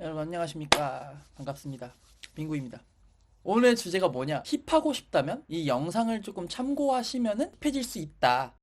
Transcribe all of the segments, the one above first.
여러분 안녕하십니까. 반갑습니다. 빙구입니다. 오늘 주제가 뭐냐? 힙하고 싶다면 이 영상을 조금 참고하시면은 힙해질 수 있다.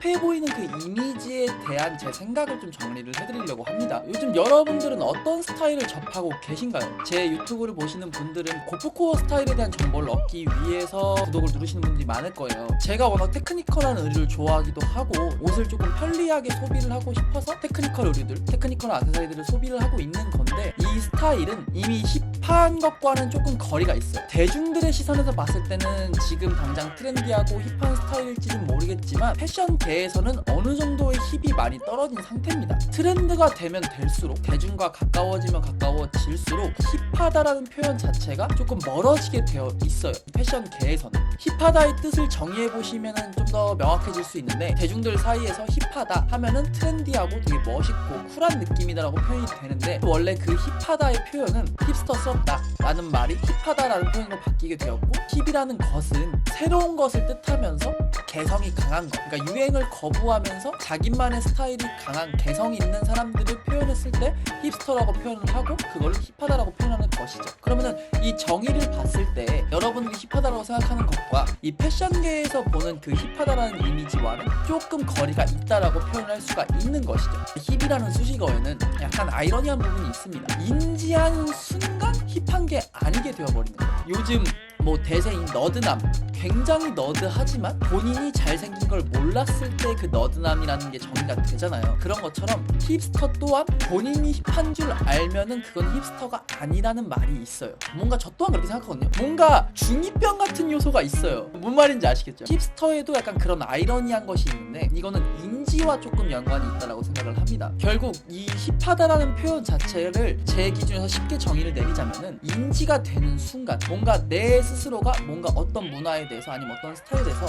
힙해 보이는 그 이미지에 대한 제 생각을 좀 정리를 해드리려고 합니다. 요즘 여러분들은 어떤 스타일을 접하고 계신가요? 제 유튜브를 보시는 분들은 고프코어 스타일에 대한 정보를 얻기 위해서 구독을 누르시는 분들이 많을 거예요. 제가 워낙 테크니컬한 의류를 좋아하기도 하고 옷을 조금 편리하게 소비를 하고 싶어서 테크니컬 의류들, 테크니컬한 액세서리들을 소비를 하고 있는 건데, 이 스타일은 이미 힙한 것과는 조금 거리가 있어요. 대중들의 시선에서 봤을 때는 지금 당장 트렌디하고 힙한 스타일일지는 모르겠지만 패션계에서는 어느 정도의 힙이 많이 떨어진 상태입니다. 트렌드가 되면 될수록, 대중과 가까워지면 가까워질수록 힙하다라는 표현 자체가 조금 멀어지게 되어 있어요. 패션계에서는 힙하다의 뜻을 정의해보시면 좀 더 명확해질 수 있는데, 대중들 사이에서 힙하다 하면은 트렌디하고 되게 멋있고 쿨한 느낌이다라고 표현이 되는데, 원래 그 힙하다의 표현은 힙스터스럽다 라는 말이 힙하다라는 표현으로 바뀌게 되었고, 힙이라는 것은 새로운 것을 뜻하면서 개성이 강한 것, 그러니까 유행을 거부하면서 자기만의 스타일이 강한 개성이 있는 사람들을 표현했을 때 힙스터라고 표현을 하고, 그걸 힙하다라고 표현하는 것이죠. 그러면은 이 정의를 봤을 때 여러분들이 힙하다라고 생각하는 것과 이 패션계에서 보는 그 힙하다라는 이미지와는 조금 거리가 있다라고 표현할 수가 있는 것이죠. 힙이라는 수식어에는 약간 아이러니한 부분이 있습니다. 인지하는 순간 힙한 게 아니게 되어버리는 거예요. 요즘 뭐 대세인 너드남, 굉장히 너드하지만 본인이 잘생긴 걸 몰랐을 때 그 너드남이라는 게 정의가 되잖아요. 그런 것처럼 힙스터 또한 본인이 힙한 줄 알면은 그건 힙스터가 아니라는 말이 있어요. 뭔가 저 또한 그렇게 생각하거든요. 뭔가 중2병 같은 요소가 있어요. 뭔 말인지 아시겠죠? 힙스터에도 약간 그런 아이러니한 것이 있는데, 이거는 인지와 조금 연관이 있다고 생각을 합니다. 결국 이 힙하다라는 표현 자체를 제 기준에서 쉽게 정의를 내리자면은, 인지가 되는 순간 뭔가 내 스스로가 뭔가 어떤 문화에 대해서 아니면 어떤 스타일에 대해서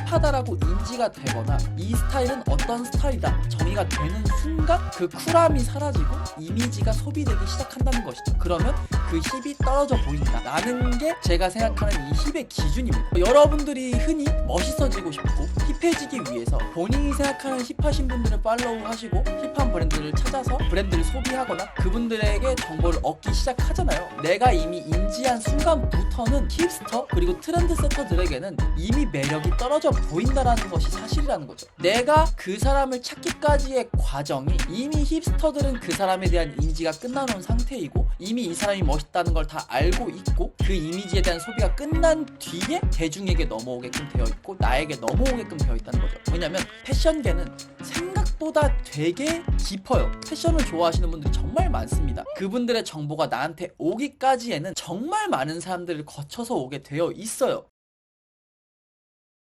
힙하다라고 인지가 되거나 이 스타일은 어떤 스타일이다 정의가 되는 순간 그 쿨함이 사라지고 이미지가 소비되기 시작한다는 것이죠. 그러면 그 힙이 떨어져 보인다 라는 게 제가 생각하는 이 힙의 기준입니다. 여러분들이 흔히 멋있어지고 싶고 힙해지기 위해서 본인이 생각하는 힙하신 분들을 팔로우 하시고 힙한 브랜드를 찾아서 브랜드를 소비하거나 그분들에게 정보를 얻기 시작하잖아요. 내가 이미 인지한 순간부터는 힙스터 그리고 트렌드 세터들에게는 이미 매력이 떨어져 보인다라는 것이 사실이라는 거죠. 내가 그 사람을 찾기까지의 과정이, 이미 힙스터들은 그 사람에 대한 인지가 끝나놓은 상태이고 이미 이 사람이 멋있다는 걸 다 알고 있고, 그 이미지에 대한 소비가 끝난 뒤에 대중에게 넘어오게끔 되어 있고 나에게 넘어오게끔 되어 있다는 거죠. 왜냐면 패션계는 생각보다 되게 깊어요. 패션을 좋아하시는 분들이 정말 많습니다. 그분들의 정보가 나한테 오기까지에는 정말 많은 사람들을 거쳐서 오게 되어 있어요.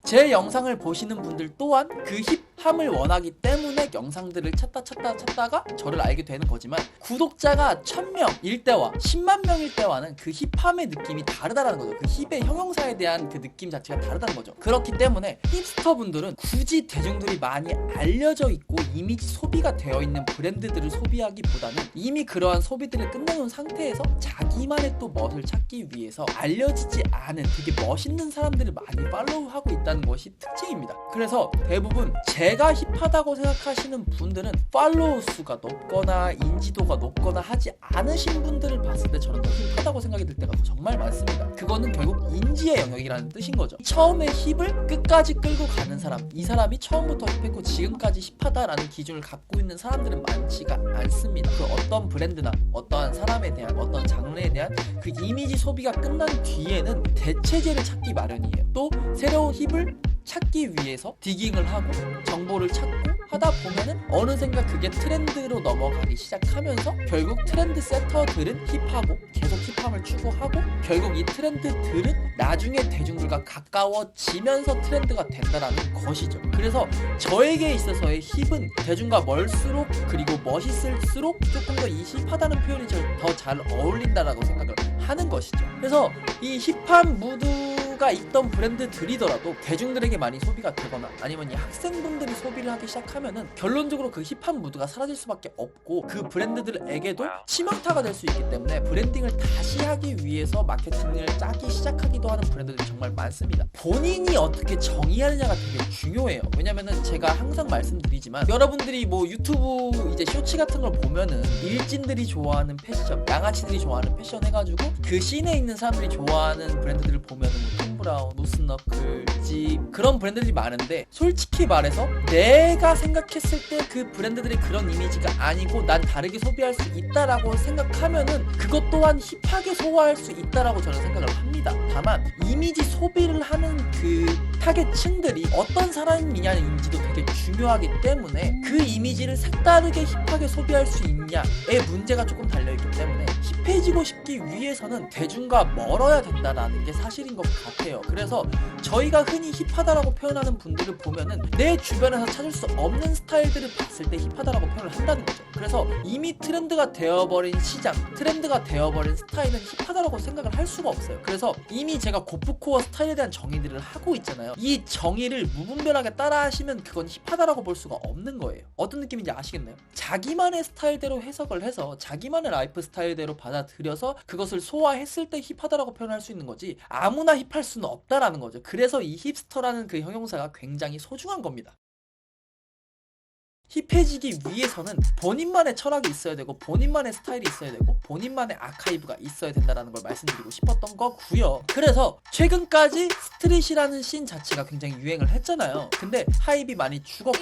제 영상을 보시는 분들 또한 그 힙함을 원하기 때문에 영상들을 찾다가 저를 알게 되는 거지만, 구독자가 1000명일 때와 10만 명일 때와는 그 힙함의 느낌이 다르다는 거죠. 그 힙의 형용사에 대한 그 느낌 자체가 다르다는 거죠. 그렇기 때문에 힙스터 분들은 굳이 대중들이 많이 알려져 있고 이미지 소비가 되어 있는 브랜드들을 소비하기보다는 이미 그러한 소비들을 끝내놓은 상태에서 자기만의 또 멋을 찾기 위해서 알려지지 않은 되게 멋있는 사람들을 많이 팔로우하고 있다는 것이 특징입니다. 그래서 대부분 제가 힙하다고 생각하시는 분들은 팔로우 수가 높거나 인지도가 높거나 하지 않으신 분들을 봤을 때 저는 더 힙하다고 생각이 들 때가 정말 많습니다. 그거는 결국 인지의 영역이라는 뜻인 거죠. 처음에 힙을 끝까지 끌고 가는 사람, 이 사람이 처음부터 힙했고 지금까지 힙하다라는 기준을 갖고 있는 사람들은 많지가 않습니다. 그 어떤 브랜드나 어떠한 사람에 대한, 어떤 장르에 대한 그 이미지 소비가 끝난 뒤에는 대체제를 찾기 마련이에요. 또 새로운 힙을 찾기 위해서 디깅을 하고 정보를 찾고 하다 보면은 어느샌가 그게 트렌드로 넘어가기 시작하면서 결국 트렌드 세터들은 힙하고 계속 힙함을 추구하고, 결국 이 트렌드들은 나중에 대중들과 가까워지면서 트렌드가 된다라는 것이죠. 그래서 저에게 있어서의 힙은 대중과 멀수록 그리고 멋있을수록 조금 더 이 힙하다는 표현이 더 잘 어울린다라고 생각을 하는 것이죠. 그래서 이 힙한 무드 저가 있던 브랜드들이더라도 대중들에게 많이 소비가 되거나 아니면 이 학생분들이 소비를 하기 시작하면은 결론적으로 그 힙한 무드가 사라질 수밖에 없고 그 브랜드들에게도 치명타가 될 수 있기 때문에 브랜딩을 다시 하기 위해서 마케팅을 짜기 시작하기도 하는 브랜드들이 정말 많습니다. 본인이 어떻게 정의하느냐가 되게 중요해요. 왜냐면은 제가 항상 말씀드리지만 여러분들이 뭐 유튜브 이제 쇼츠 같은 걸 보면은 일진들이 좋아하는 패션, 양아치들이 좋아하는 패션 해가지고 그 씬에 있는 사람들이 좋아하는 브랜드들을 보면은 뭐 톰브라운, 노스너클, 지 그런 브랜드들이 많은데 솔직히 말해서 내가 생각했을 때 그 브랜드들이 그런 이미지가 아니고 난 다르게 소비할 수 있다라고 생각하면은 그것 또한 힙하게 소화할 수 있다라고 저는 생각을 합니다. 다만 이미지 소비를 하는 그 타겟층들이 어떤 사람이냐인지도 되게 중요하기 때문에 그 이미지를 색다르게 힙하게 소비할 수 있냐의 문제가 조금 달려있기 때문에 힙해지고 싶기 위해서는 대중과 멀어야 된다라는 게 사실인 것 같아요. 그래서 저희가 흔히 힙하다라고 표현하는 분들을 보면은 내 주변에서 찾을 수 없는 스타일들을 봤을 때 힙하다라고 표현을 한다는 거죠. 그래서 이미 트렌드가 되어버린 시장, 트렌드가 되어버린 스타일은 힙하다라고 생각을 할 수가 없어요. 그래서 이미 제가 고프코어 스타일에 대한 정의들을 하고 있잖아요. 이 정의를 무분별하게 따라 하시면 그건 힙하다라고 볼 수가 없는 거예요. 어떤 느낌인지 아시겠나요? 자기만의 스타일대로 해석을 해서 자기만의 라이프 스타일대로 받아들여서 그것을 소화했을 때 힙하다라고 표현할 수 있는 거지 아무나 힙할 수는 없다라는 거죠. 그래서 이 힙스터라는 그 형용사가 굉장히 소중한 겁니다. 힙해지기 위해서는 본인만의 철학이 있어야 되고 본인만의 스타일이 있어야 되고 본인만의 아카이브가 있어야 된다는 걸 말씀드리고 싶었던 거고요. 그래서 최근까지 스트릿이라는 씬 자체가 굉장히 유행을 했잖아요. 근데 하이브이 많이 죽었고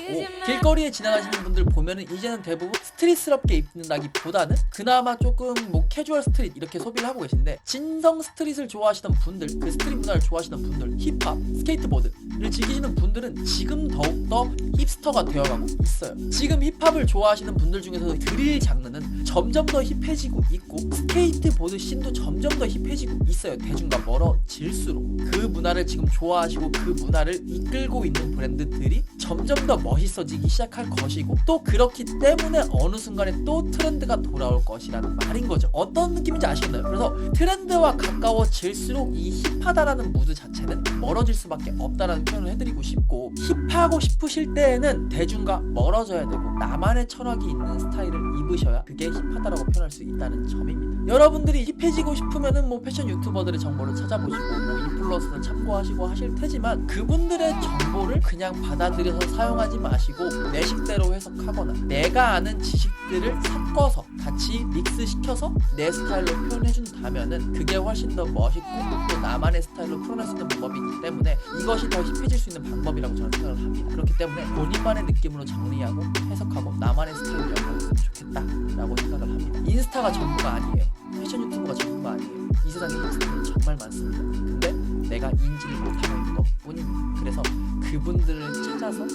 길거리에 지나가시는 분들 보면은 이제는 대부분 스트릿스럽게 입는다기보다는 그나마 조금 뭐 캐주얼 스트릿 이렇게 소비를 하고 계신데 진성 스트릿을 좋아하시던 분들, 그 스트릿 문화를 좋아하시던 분들, 힙합, 스케이트보드를 즐기시는 분들은 지금 더욱더 힙스터가 되어가고 있어요. 지금 힙합을 좋아하시는 분들 중에서 드릴 장르는 점점 더 힙해지고 있고 스케이트보드 씬도 점점 더 힙해지고 있어요. 대중과 멀어질수록 그 문화를 지금 좋아하시고 그 문화를 이끌고 있는 브랜드들이 점점 더 멋있어지기 시작할 것이고 또 그렇기 때문에 어느 순간에 또 트렌드가 돌아올 것이라는 말인 거죠. 어떤 느낌인지 아시겠나요? 그래서 트렌드와 가까워질수록 이 힙하다라는 무드 자체는 멀어질 수밖에 없다라는 표현을 해드리고 싶고 힙하고 싶으실 때에는 대중과 멀어져야 되고 나만의 철학이 있는 스타일을 입으셔야 그게 힙하다라고 표현할 수 있다는 점입니다. 여러분들이 힙해지고 싶으면은 뭐 패션 유튜버들의 정보를 찾아보시고 뭐 인플루언서를 참고하시고 하실 테지만 그분들의 정보를 그냥 받아들여서 사용하지 마시고 내 식대로 해석하거나 내가 아는 지식들을 섞어서 같이 믹스시켜서 내 스타일로 표현해준다면은 그게 훨씬 더 멋있고 또 나만의 스타일로 표현할 수 있는 방법이기 때문에 이것이 더 힙해질 수 있는 방법이라고 저는 생각을 합니다. 그렇기 때문에 본인만의 느낌으로 정리하고 해석하고 나만의 스타일을 연구했으면 좋겠다라고 생각을 합니다. 인스타가 전부가 아니에요. 패션 유튜브가 전부가 아니에요. 이 세상에 인스타는 정말 많습니다. 근데 내가 인지를 못하고 있는 것 뿐입니다. 그래서 그분들을 찾아서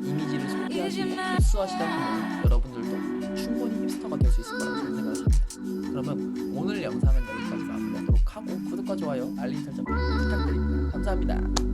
이미지를 소비하시고 흡수하시다 보면 여러분들도 충분히 힙스터가 될 수 있을 거라고 저는 생각을 합니다. 그러면 오늘 영상은 여기까지 마무리하도록 하고 구독과 좋아요, 알림 설정 부탁드립니다. 감사합니다.